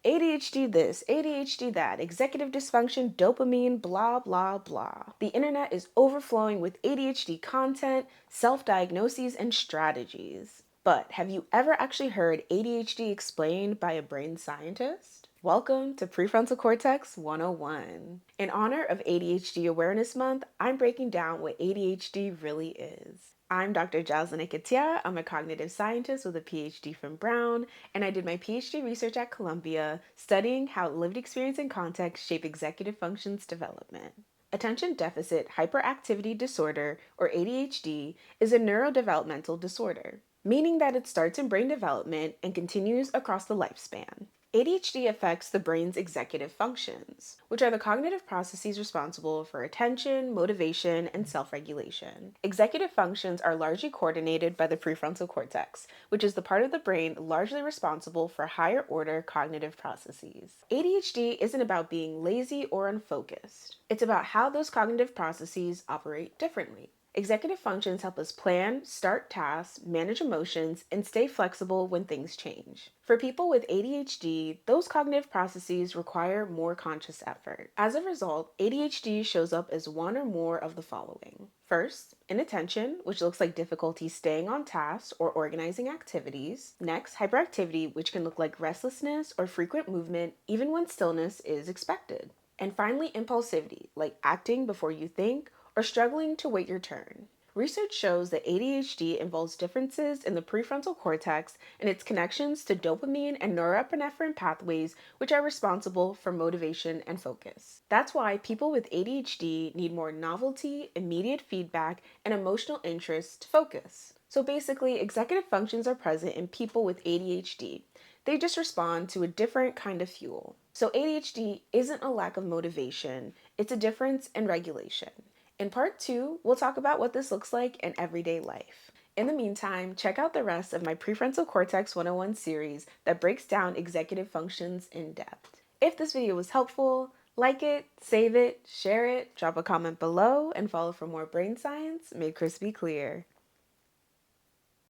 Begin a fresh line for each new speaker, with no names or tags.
ADHD this, ADHD that, executive dysfunction, dopamine, blah, blah, blah. The internet is overflowing with ADHD content, self-diagnoses, and strategies. But have you ever actually heard ADHD explained by a brain scientist? Welcome to Prefrontal Cortex 101. In honor of ADHD Awareness Month, I'm breaking down what ADHD really is. I'm Dr. Jazlyn Nketia. I'm a cognitive scientist with a PhD from Brown, and I did my PhD research at Columbia, studying how lived experience and context shape executive functions development. Attention Deficit Hyperactivity Disorder, or ADHD, is a neurodevelopmental disorder, meaning that it starts in brain development and continues across the lifespan. ADHD affects the brain's executive functions, which are the cognitive processes responsible for attention, motivation, and self-regulation. Executive functions are largely coordinated by the prefrontal cortex, which is the part of the brain largely responsible for higher-order cognitive processes. ADHD isn't about being lazy or unfocused. It's about how those cognitive processes operate differently. Executive functions help us plan, start tasks, manage emotions, and stay flexible when things change. For people with ADHD, those cognitive processes require more conscious effort. As a result, ADHD shows up as one or more of the following. First, inattention, which looks like difficulty staying on task or organizing activities. Next, hyperactivity, which can look like restlessness or frequent movement even when stillness is expected. And finally, impulsivity, like acting before you think or struggling to wait your turn. Research shows that ADHD involves differences in the prefrontal cortex and its connections to dopamine and norepinephrine pathways, which are responsible for motivation and focus. That's why people with ADHD need more novelty, immediate feedback, and emotional interest to focus. So basically, executive functions are present in people with ADHD. They just respond to a different kind of fuel. So ADHD isn't a lack of motivation, it's a difference in regulation. In part 2, we'll talk about what this looks like in everyday life. In the meantime, check out the rest of my Prefrontal Cortex 101 series that breaks down executive functions in depth. If this video was helpful, like it, save it, share it, drop a comment below, and follow for more brain science made crispy clear.